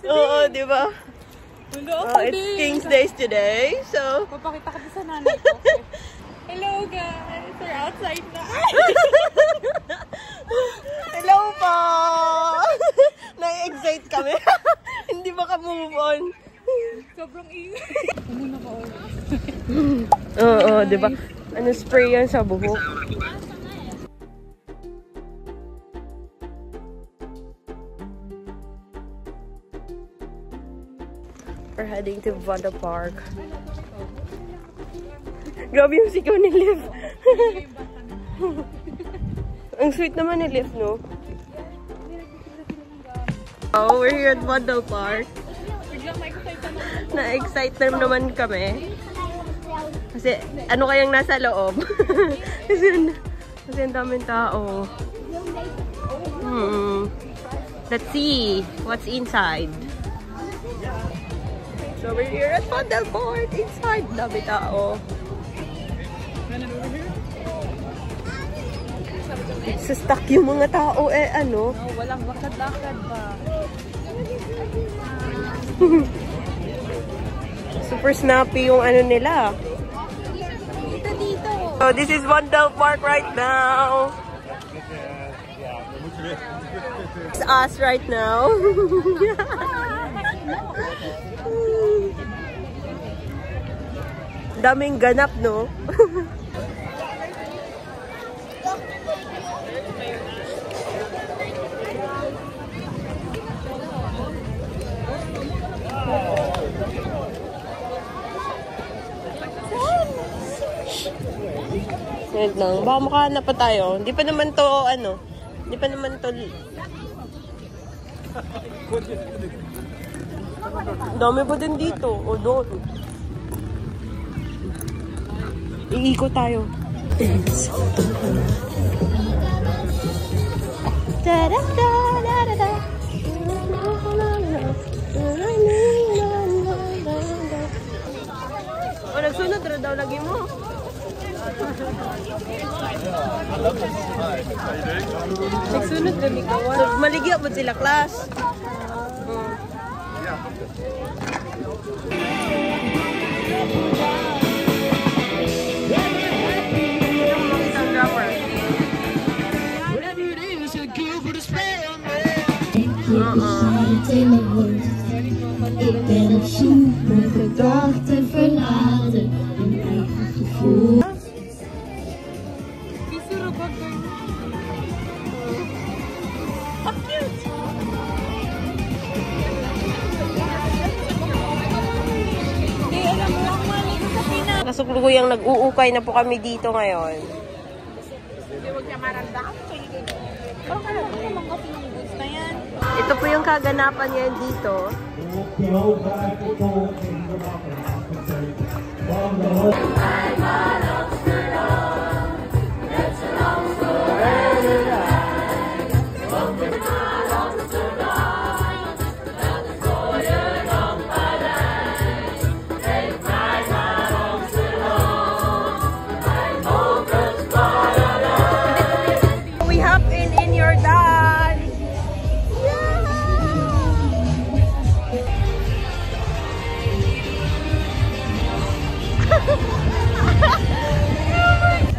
Oo, di ba? Hello, it's King's Days today, so... Papakita ka sa nanay ko. Hello guys! We're outside na. Hello po! Na-excite kami. Hindi maka-move on. Sobrang ingay. Muna ka always. Oo, di ba? Ano spray yan sa buhok? We're heading to Vanda Park. Grabe yung sigaw ni Liv. Ang sweet naman ni Liv, no? Oh, we're here at Vanda Park. Na-excite na naman kami. Kasi ano kayang nasa loob? kasi ang daming tao. Let's see what's inside. So we're here at Vanda Park. Inside, dami tao. So stuck yung mga tao ano? No, walang lakad-lakad ba? Super snappy yung ano nila. Dito. So this is Vanda Park right now. It's us right now. Daming ganap, no? Wait lang, baka makahanap pa tayo. Hindi pa naman to, ano, hindi pa naman to... Dami pa din dito, o doon. Iikot tayo. O, nagsunod rin daw lagi mo. Nagsunod rin ikaw. Maligya ba sila, class? Ik ben op zoek naar gedachten verlaten in eigen gevoel. Kasulukuyang nag-uukay na po kami dito ngayon. Ito po yung kaganapan niya dito.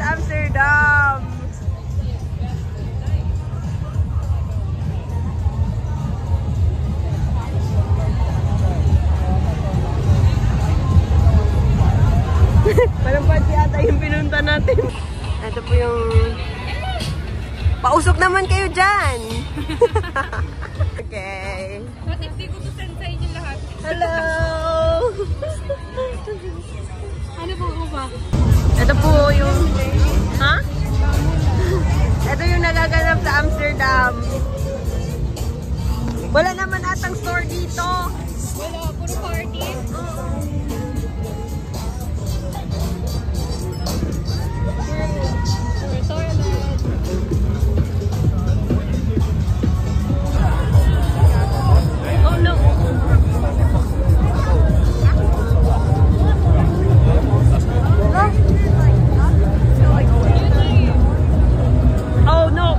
Amsterdam. Parang pati ata yung pinunta natin. Ito po yung... Pausok naman kayo dyan! Okay. What if di ko to send sa inyo lahat? Hello! Ano po ba? Ito po yung... Ha? Ito yung nagaganap sa Amsterdam. Wala naman atang store dito. Wala, puro party. Oh no! Oh no!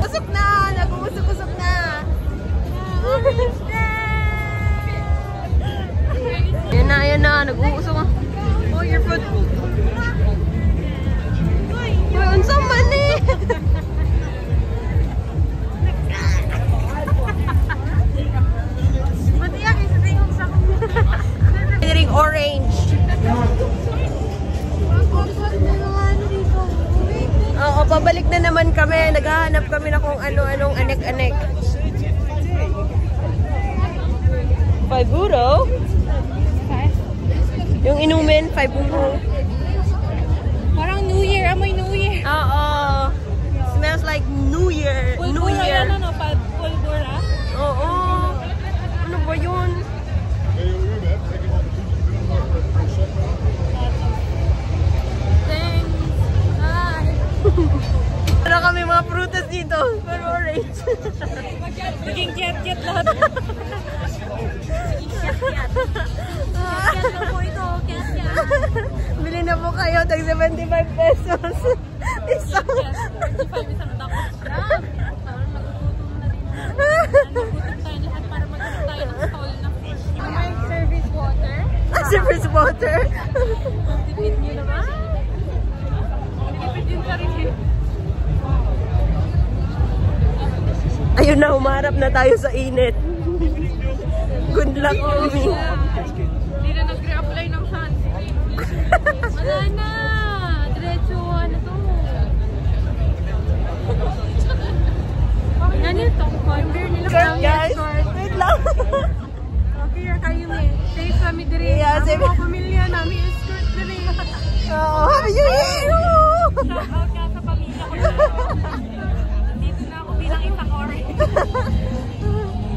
Usok na! Nag-uusok-usok na! pabalik na naman kami. Naghahanap kami na kung ano-anong anek-anek. 5 euro? Yung inumin, 5 euro. Parang New Year. Amoy New Year. Oo. Smells like New Year. New Pulbura Year. yan, ano? Pulbura? Oo. Ano ba yun? Thanks. Hi. Ano kami mga prutas dito? Pero orange. Maging cute-cute lahat. Cute lang po ito. Cute. Bili na po kayo. Tag 75 pesos. Isang. 25 isang tapos. Parang nagugutom na rin. Nagugutom tayo lahat para magkaroon tayo ng stall na fish. May service water. Service water. Tipid nyo naman. Tipid din sa rin. Ayun na, humarap na tayo sa init. Good luck to me. Hindi na nag-reapply ng sunscreen. Wala na. Diretso, ano to? Ano ito? Conver nila Girl, guys. Wait lang. Okay, kayo may safe kami dire. Yeah, Ang safe. mga pamilya namin escort dire. Oo, happy New Year! Shout out ka sa pamilya ko. Dito na ako bilang isang orange.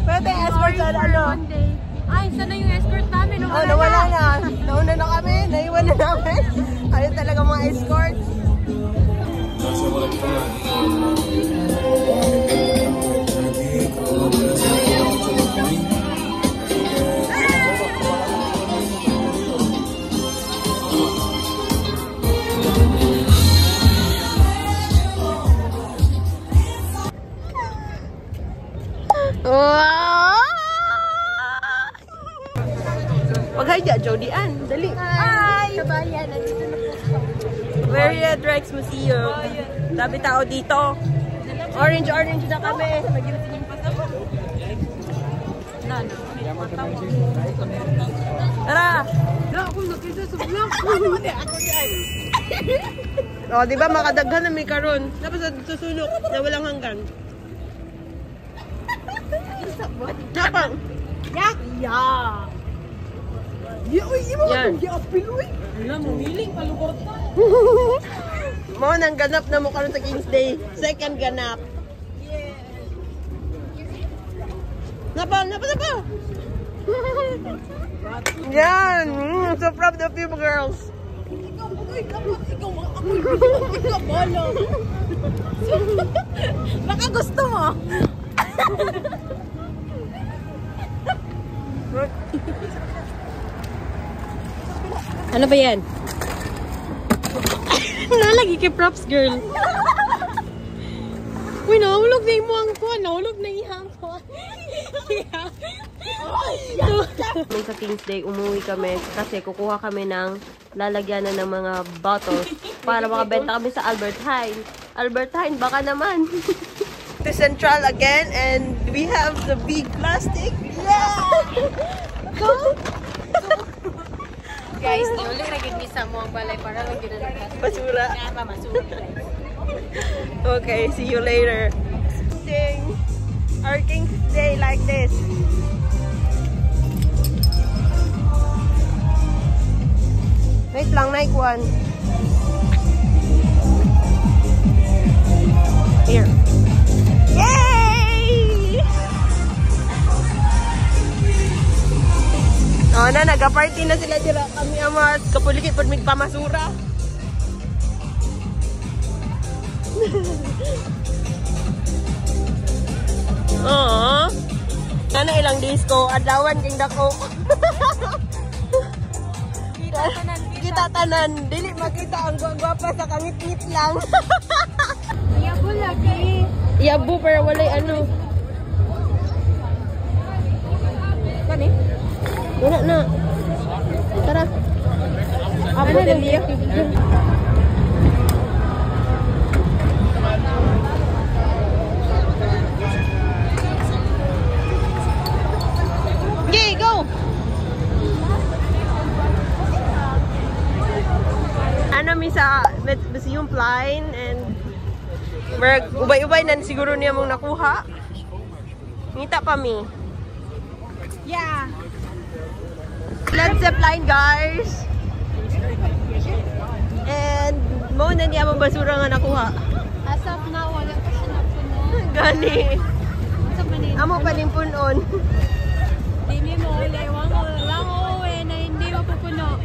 Pwede escort sa ano? Monday. Ay, sana yung escort namin. Oh, nawala na. Nauna na kami. Naiwan na namin. Kayo talaga mga escort. Wow! Mag-hi dyan, Jody Ann. Dali. Hi! Kabayan, nandito na po. Very Rex Museum. Dami tao dito. Orange na kami. Tara! Wala akong nakita sa vlog. O, di ba makadaghan na may karon. Tapos sa sulok na walang hanggan. Napang! Yak! Ya! Yan. Wala, mumiling. Palugor ta. Mo nang ganap na mo karon sa King's Day. Second ganap. Napa! Yan! So proud of you, girls. Ikaw, bolo. Baka gusto mo. Ano ba yan? Nalagi kay props, girl. Uy, nahulog na yung muang ko. Nahulog na ihang ko. Sa King's Day, umuwi kami kasi kukuha kami ng lalagyanan ng mga bottles para makabenta kami sa Albert Heijn. Albert Heijn, baka naman. To Central again and we have the big plastic. Yeah! Go! Guys, di ulit naging isa mo ang balay para lang ginagawa. Basura. Masura. Okay, see you later. Sing our King's Day like this. Wait lang, Nike one. Here. Yay! Oh, na, nag-party na sila dira. Kami amat, kapulikit pag may pamasura. Oo. Nana ilang disco, adlawan king dako. Kita tanan, dili makita ang gwapa sa kangit-ngit lang. Iyabo lagi. Iyabo pero walay ano. Kani? Wala na. Tara. Abo din dia. Okay, go. Ano mi sa museum line and Merg, ubay-ubay na siguro niya mong nakuha. Ngita pa mi. Yeah. Let's zipline, guys. And mo na niya mong basura nga nakuha. As of now, wala pa siya napuno. Gani. Sa manin. Amo pa ning punon. Dini mo, lewang o lang o na hindi mapupuno.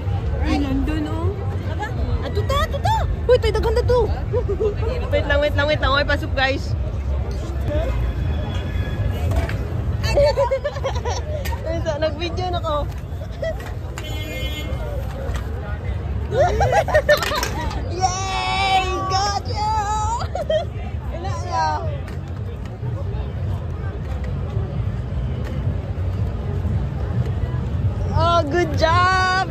Nandun o. Atuta. Uy, tayo daganda to. Wait lang. Okay, pasok, guys. Ito, nag-video na ko. Yay! Got you! Ina niya. Oh, good job!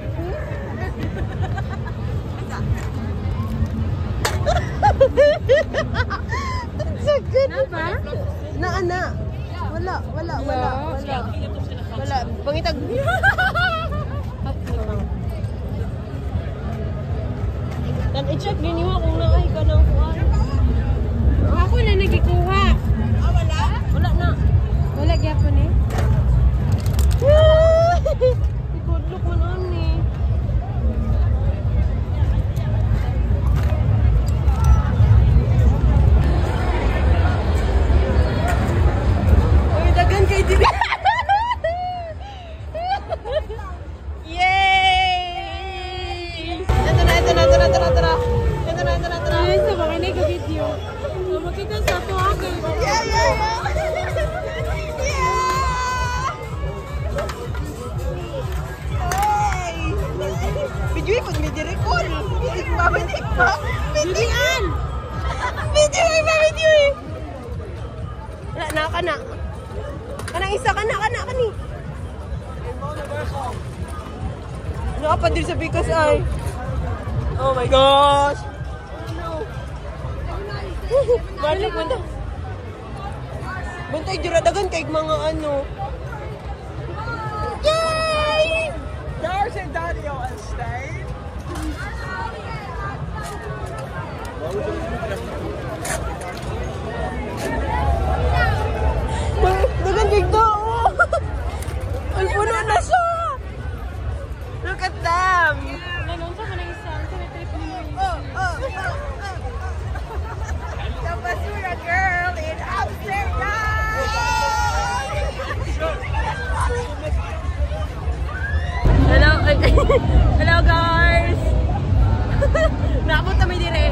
That's so good. Na. Wala. Pangitag. Dan i-check din niyo kung naay ka ng kuwan. Ako na nagikuha. Wala? Wala na. Wala gyapon eh. Good look man ani. Uy, dagan kay dili. Yay! Ito na. Ay, sa mga nag-video. Makita sa ako ako. Yeah! Video pag may direkol. Babalik pa. Julian! Video. Wala na ka na. Kanang isa ka ni. Ano ka pa din sa Bicos ay? Oh my gosh! Balik mo na. Bantay diradagan kay mga ano. Yay! There's a Dario on stage. Dagan kay Dao! Ay, puno na siya! Look at them! Nanon sa mga isa. Sa trip mo. The basura girl in Amsterdam! Hello guys! Nakapot kami dire.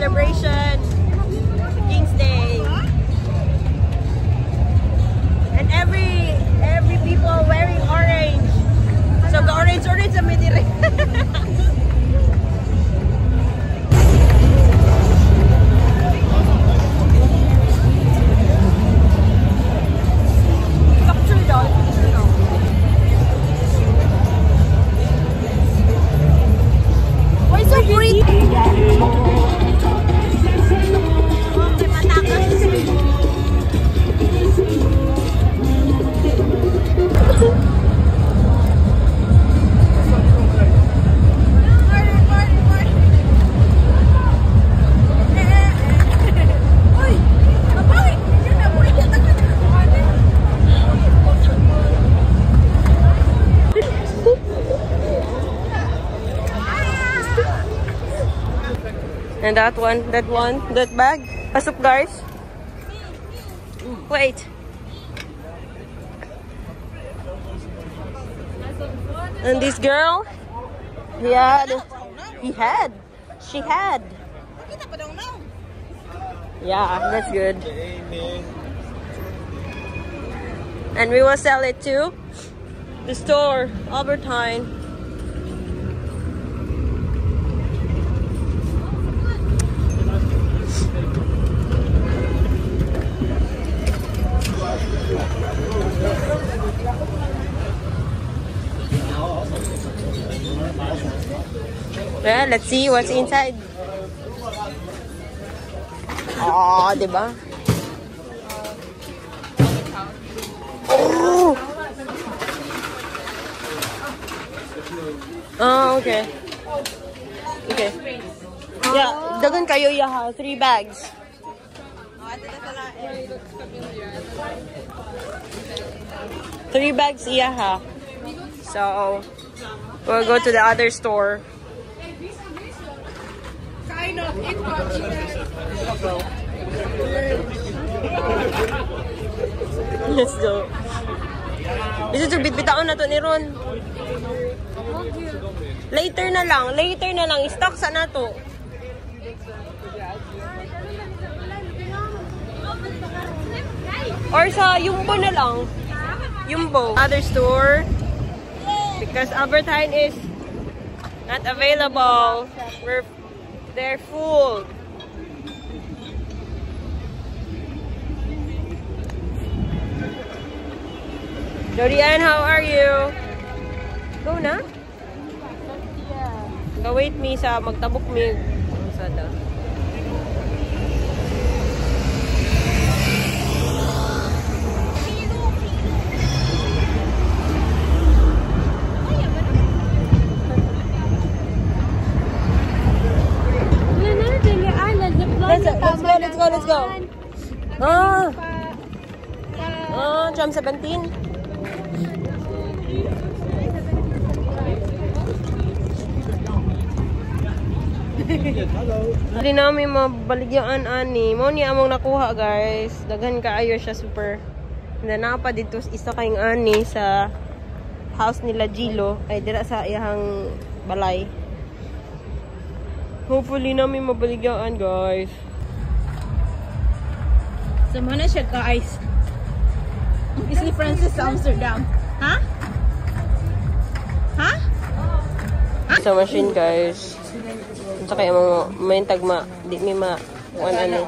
celebration. King's Day. And every people wearing orange. So the orange sa midire. Why so pretty? And that bag. Pasok, guys. Wait. And this girl, she had. Yeah, that's good. And we will sell it to the store, Albertine. Well, let's see what's inside. Oh, diba? Oh! Oh, okay. Okay. Yeah, dagan kayo yaha. 3 bags. 3 bags yaha. So, we'll go to the other store. Let's go. Bisa to bitaon na to ni Ron. Later na lang. I-stock sa na to. Or sa Jumbo na lang. Jumbo. Other store. Because Albertine is not available. They're full. Jodian, how are you? Go na? Ga-wait me sa magtabok me. Sada. Let's go. Jam 17. Hindi namin mabaligyaan ani. Mo ni among nakuha, guys. Daghan kaayo siya super. Na napa dito isa kayong ani sa house nila Gilo ay dira sa iyang balay. Hopefully namin mabaligyaan, guys. Sama na siya, guys. Is ni Francis sa Amsterdam? Ha? Ha? Sa machine, guys. Sa kaya mga may tagma, di may ma ano.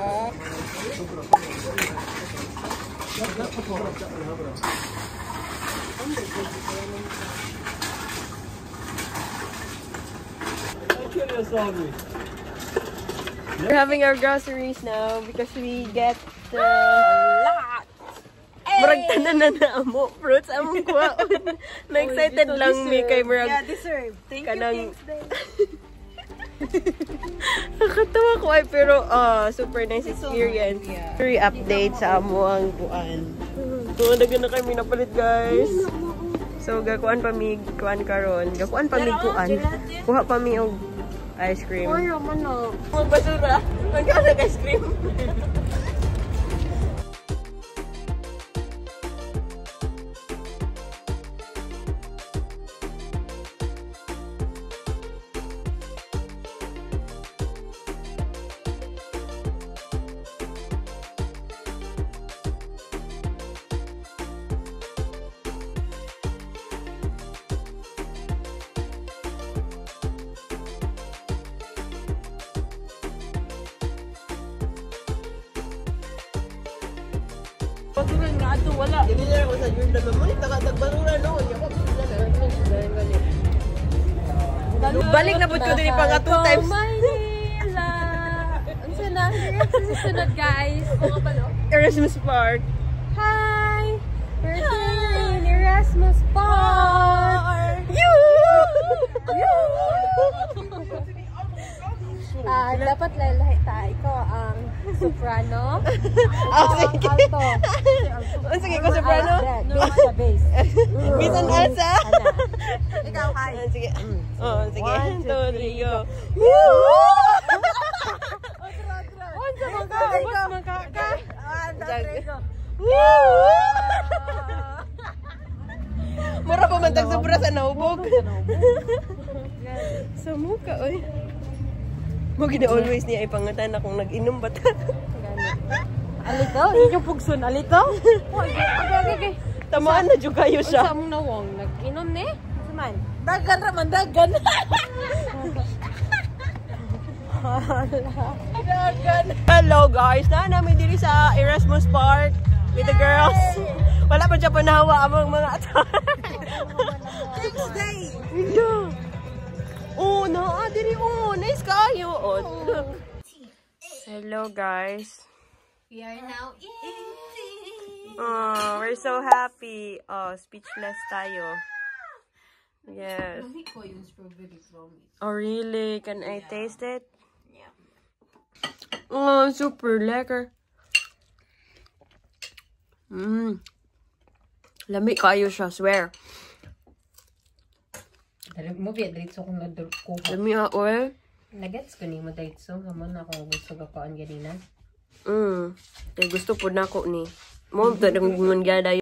We're having our groceries now because we get the lot. Murag tanan na amo fruits among kuhaon. Na-excited lang mi kay murag. Yeah, deserve. Thank you, King's Day. Nakatawa ko ay pero super nice experience. Free update sa amo ang kuan. So dagan na kami napalit, guys. So gakuan pa mi kuan karon. Gakuan pa mi kuan. Kuha pa mi og ice cream. Oy, man no. Basura. Magkano ice cream? baturan nga ato, wala. Dili na ako sa Jordan mamunit, nagbarura noon. Ako, sila na. Balik na po ko din pang 2 times. Manila. Ang sana, susunod guys. Erasmus Park. Hi! We're here in Erasmus Park! Dapat lalahi tayo ko ang soprano, Sige. alto, Sige ko soprano. bass sa bass. Bisan alsa. Ikaw, hi. Sige. Oh, sige. 1, 2, 3, go. Onsa magkaka. Mura pa man tag-sobra sa naubog. Sa muka, oy. Mo gina always niya ipangutan akong nag-inom ba ta? Alito? Yung pugson, alito? Okay. Tamaan na jud kayo siya. Unsa mong nawong nag-inom ni? Suman. Dagan raman, dagan. Hello guys, na namin diri sa Erasmus Park with the girls. Wala pa siya panahawa among mga atar. King's Day! Yeah. Oh, diri nice kayo. Oh. Hello guys. We are now eating. Oh, we're so happy. Oh, speechless tayo. Yes. Ko yung strawberry promise. Oh, really? Can I taste it? Yeah. Oh, super lekker. Lami kayo siya, swear. Dali mo biya diretso kung kuha. Lami ako eh. Nagets ko ni mo diretso hamon ako gusto gakuan ganina. Kaya gusto po na ko ni. Mo, ito nang gada